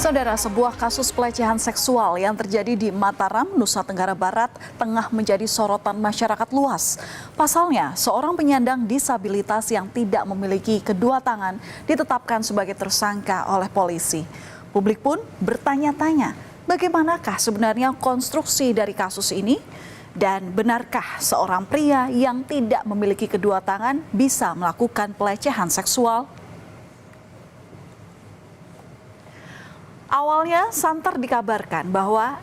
Saudara, sebuah kasus pelecehan seksual yang terjadi di Mataram, Nusa Tenggara Barat tengah menjadi sorotan masyarakat luas. Pasalnya, seorang penyandang disabilitas yang tidak memiliki kedua tangan ditetapkan sebagai tersangka oleh polisi. Publik pun bertanya-tanya, bagaimanakah sebenarnya konstruksi dari kasus ini? Dan benarkah seorang pria yang tidak memiliki kedua tangan bisa melakukan pelecehan seksual? Awalnya santer dikabarkan bahwa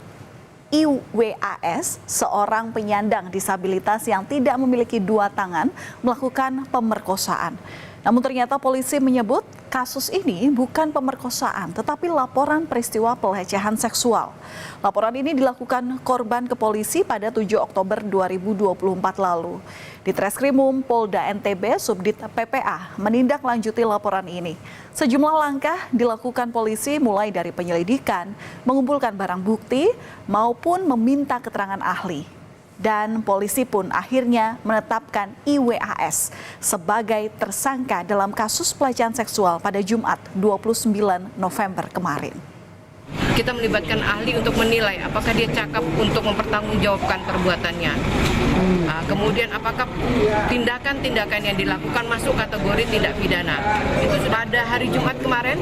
IWAS, seorang penyandang disabilitas yang tidak memiliki dua tangan, melakukan pemerkosaan. Namun ternyata polisi menyebut kasus ini bukan pemerkosaan, tetapi laporan peristiwa pelecehan seksual. Laporan ini dilakukan korban ke polisi pada 7 Oktober 2024 lalu. Di Treskrimum Polda NTB, Subdit PPA menindaklanjuti laporan ini. Sejumlah langkah dilakukan polisi mulai dari penyelidikan, mengumpulkan barang bukti, maupun meminta keterangan ahli. Dan polisi pun akhirnya menetapkan IWAS sebagai tersangka dalam kasus pelecehan seksual pada Jumat 29 November kemarin. Kita melibatkan ahli untuk menilai apakah dia cakap untuk mempertanggungjawabkan perbuatannya. Kemudian apakah tindakan-tindakan yang dilakukan masuk kategori tindak pidana. Itu sudah ada hari Jumat kemarin.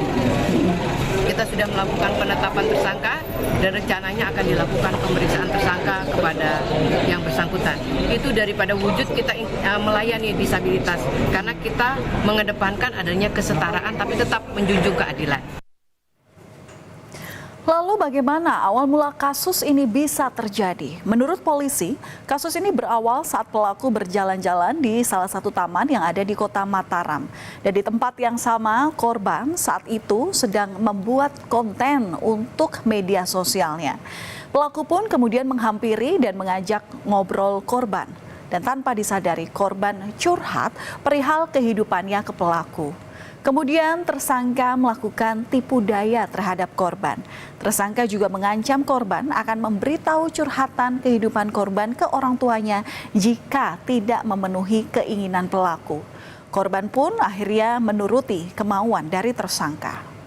Kita sudah melakukan penetapan tersangka dan rencananya akan dilakukan pemeriksaan tersangka kepada yang bersangkutan. Itu daripada wujud kita melayani disabilitas karena kita mengedepankan adanya kesetaraan tapi tetap menjunjung keadilan. Lalu bagaimana awal mula kasus ini bisa terjadi? Menurut polisi, kasus ini berawal saat pelaku berjalan-jalan di salah satu taman yang ada di kota Mataram. Dan di tempat yang sama, korban saat itu sedang membuat konten untuk media sosialnya. Pelaku pun kemudian menghampiri dan mengajak ngobrol korban. Dan tanpa disadari, korban curhat perihal kehidupannya ke pelaku. Kemudian tersangka melakukan tipu daya terhadap korban. Tersangka juga mengancam korban akan memberitahu curhatan kehidupan korban ke orang tuanya jika tidak memenuhi keinginan pelaku. Korban pun akhirnya menuruti kemauan dari tersangka.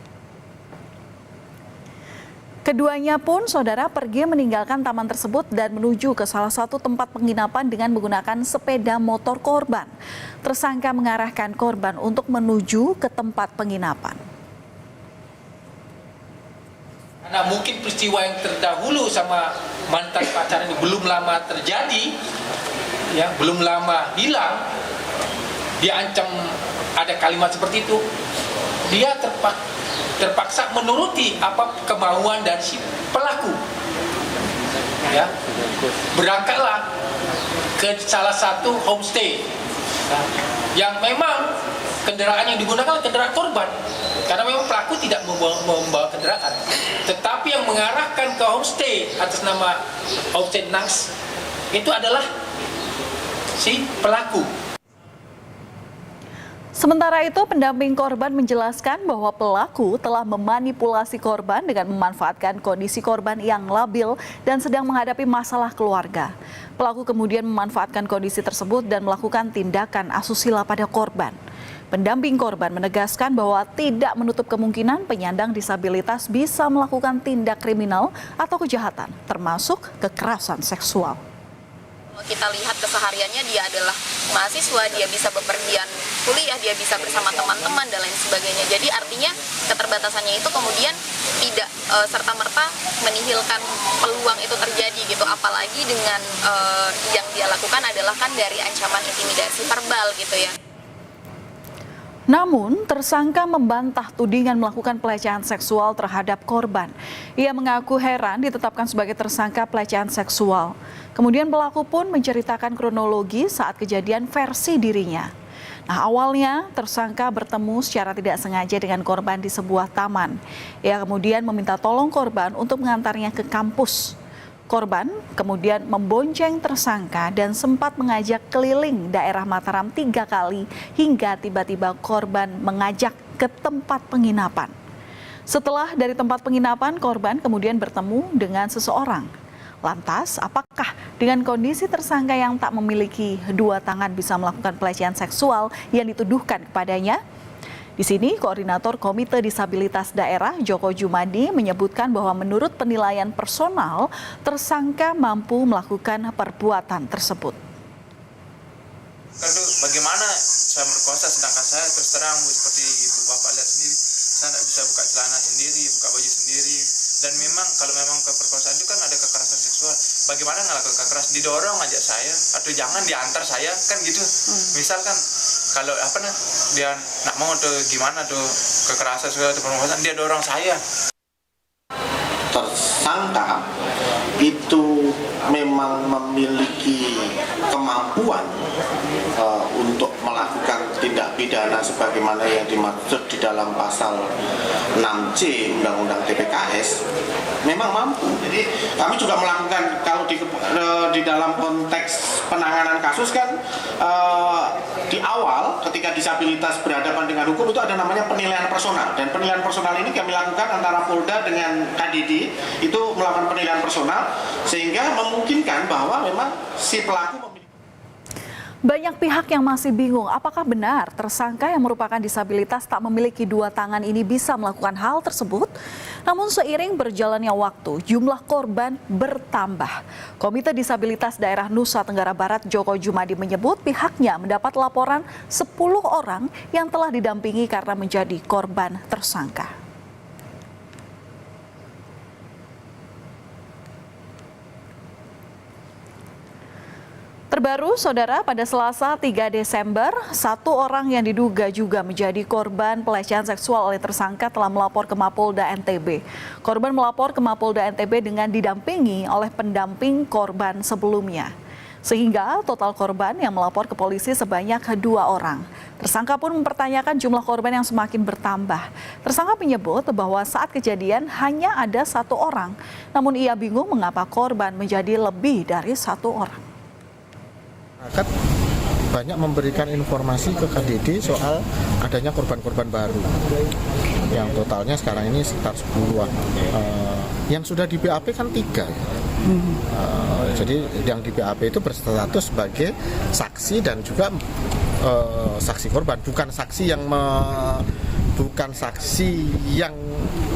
Keduanya pun, saudara, pergi meninggalkan taman tersebut dan menuju ke salah satu tempat penginapan dengan menggunakan sepeda motor korban. Tersangka mengarahkan korban untuk menuju ke tempat penginapan. Karena mungkin peristiwa yang terdahulu sama mantan pacaran ini belum lama terjadi, ya, belum lama hilang, dia ancam ada kalimat seperti itu, dia terpaksa menuruti apa kemauan dari si pelaku. Ya, berangkatlah ke salah satu homestay yang memang kendaraan yang digunakan kendaraan korban, karena memang pelaku tidak membawa kendaraan, tetapi yang mengarahkan ke homestay atas nama Homestay Nans itu adalah si pelaku. Sementara itu, pendamping korban menjelaskan bahwa pelaku telah memanipulasi korban dengan memanfaatkan kondisi korban yang labil dan sedang menghadapi masalah keluarga. Pelaku kemudian memanfaatkan kondisi tersebut dan melakukan tindakan asusila pada korban. Pendamping korban menegaskan bahwa tidak menutup kemungkinan penyandang disabilitas bisa melakukan tindak kriminal atau kejahatan, termasuk kekerasan seksual. Kita lihat kesehariannya dia adalah mahasiswa, dia bisa bepergian kuliah, dia bisa bersama teman-teman dan lain sebagainya. Jadi artinya keterbatasannya itu kemudian tidak serta-merta menihilkan peluang itu terjadi gitu. Apalagi dengan yang dia lakukan adalah kan dari ancaman intimidasi verbal gitu ya. Namun, tersangka membantah tudingan melakukan pelecehan seksual terhadap korban. Ia mengaku heran ditetapkan sebagai tersangka pelecehan seksual. Kemudian pelaku pun menceritakan kronologi saat kejadian versi dirinya. Nah, awalnya tersangka bertemu secara tidak sengaja dengan korban di sebuah taman. Ia kemudian meminta tolong korban untuk mengantarnya ke kampus. Korban kemudian membonceng tersangka dan sempat mengajak keliling daerah Mataram 3 kali hingga tiba-tiba korban mengajak ke tempat penginapan. Setelah dari tempat penginapan, korban kemudian bertemu dengan seseorang. Lantas, apakah dengan kondisi tersangka yang tak memiliki dua tangan bisa melakukan pelecehan seksual yang dituduhkan kepadanya? Di sini, Koordinator Komite Disabilitas Daerah Joko Jumadi menyebutkan bahwa menurut penilaian personal, tersangka mampu melakukan perbuatan tersebut. Aduh, bagaimana saya merkosa sedangkan saya terus terang seperti Bapak lihat sendiri, saya tidak bisa buka celana sendiri, buka baju sendiri. Dan memang kalau memang keperkosaan itu kan ada kekerasan seksual. Bagaimana ngelakuin kekerasan, didorong aja saya atau jangan diantar saya kan gitu. Misalkan kalau dia nak mau tuh gimana tuh kekerasan seksual atau pemerkosaan, dia dorong saya. Tersangka itu memang memiliki kemampuan untuk melakukan tindak pidana sebagaimana yang dimaksud di dalam pasal 6C Undang-Undang TPKS, memang mampu. Jadi kami juga melakukan, kalau di dalam konteks penanganan kasus kan di awal ketika disabilitas berhadapan dengan hukum itu ada namanya penilaian personal, dan penilaian personal ini kami lakukan antara Polda dengan KDD, itu melakukan penilaian personal sehingga memungkinkan bahwa memang si pelaku Banyak pihak yang masih bingung apakah benar tersangka yang merupakan disabilitas tak memiliki dua tangan ini bisa melakukan hal tersebut. Namun seiring berjalannya waktu, jumlah korban bertambah. Komite Disabilitas Daerah Nusa Tenggara Barat Joko Jumadi menyebut pihaknya mendapat laporan 10 orang yang telah didampingi karena menjadi korban tersangka. Terbaru, Saudara, pada Selasa 3 Desember, satu orang yang diduga juga menjadi korban pelecehan seksual oleh tersangka telah melapor ke Mapolda NTB. Korban melapor ke Mapolda NTB dengan didampingi oleh pendamping korban sebelumnya. Sehingga total korban yang melapor ke polisi sebanyak 2 orang. Tersangka pun mempertanyakan jumlah korban yang semakin bertambah. Tersangka menyebut bahwa saat kejadian hanya ada 1 orang. Namun ia bingung mengapa korban menjadi lebih dari 1 orang. Masyarakat banyak memberikan informasi ke KDD soal adanya korban-korban baru yang totalnya sekarang ini sekitar 10-an. Yang sudah di BAP kan 3. Jadi yang di BAP itu berstatus sebagai saksi dan juga saksi korban, bukan saksi yang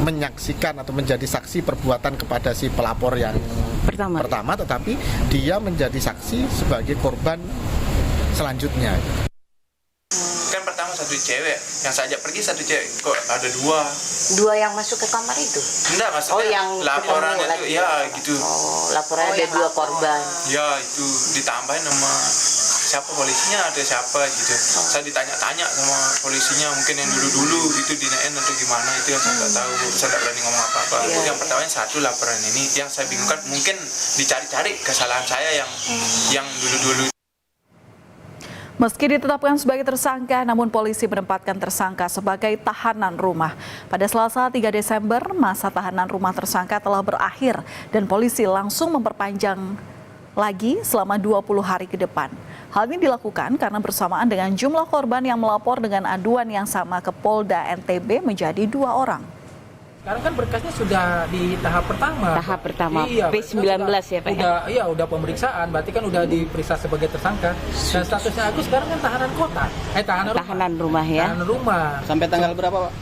menyaksikan atau menjadi saksi perbuatan kepada si pelapor yang pertama, tetapi dia menjadi saksi sebagai korban selanjutnya. Kan pertama 1 cewek, yang saya ajak pergi 1 cewek, kok ada 2 yang masuk ke kamar itu? Enggak, maksudnya yang laporan itu lagi. ya gitu. Laporan ada 2 korban. Ya itu ditambahin sama siapa polisinya atau siapa gitu. Saya ditanya-tanya sama polisinya, mungkin yang dulu-dulu itu dinain atau gimana, itu yang saya nggak tahu. Saya nggak berani ngomong apa-apa. Yang pertamanya 1 laporan ini, yang saya bingungkan mungkin dicari-cari kesalahan saya yang dulu-dulu. Meski ditetapkan sebagai tersangka, namun polisi menempatkan tersangka sebagai tahanan rumah. Pada Selasa 3 Desember, masa tahanan rumah tersangka telah berakhir dan polisi langsung memperpanjang lagi selama 20 hari ke depan. Hal ini dilakukan karena bersamaan dengan jumlah korban yang melapor dengan aduan yang sama ke Polda NTB menjadi 2 orang. Sekarang kan berkasnya sudah di tahap pertama. Tahap pertama, Iya, P19 ya Pak? Udah pemeriksaan, berarti kan udah diperiksa sebagai tersangka. Dan statusnya Agus sekarang kan tahanan kota. Tahanan rumah ya? Tahanan rumah. Sampai tanggal berapa Pak?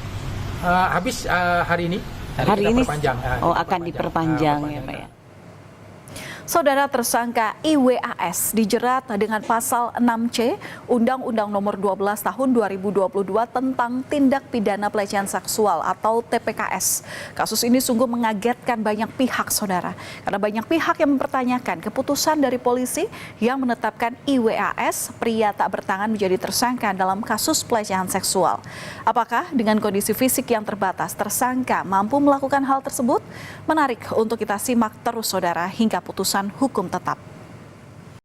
Habis hari ini. Hari ini? Perpanjang. Akan diperpanjang ya Pak ya? Saudara, tersangka IWAS dijerat dengan pasal 6C Undang-Undang Nomor 12 Tahun 2022 tentang Tindak Pidana Pelecehan Seksual atau TPKS. Kasus ini sungguh mengagetkan banyak pihak, Saudara, karena banyak pihak yang mempertanyakan keputusan dari polisi yang menetapkan IWAS, pria tak bertangan, menjadi tersangka dalam kasus pelecehan seksual. Apakah dengan kondisi fisik yang terbatas tersangka mampu melakukan hal tersebut? Menarik untuk kita simak terus, Saudara, hingga putusan hukum tetap.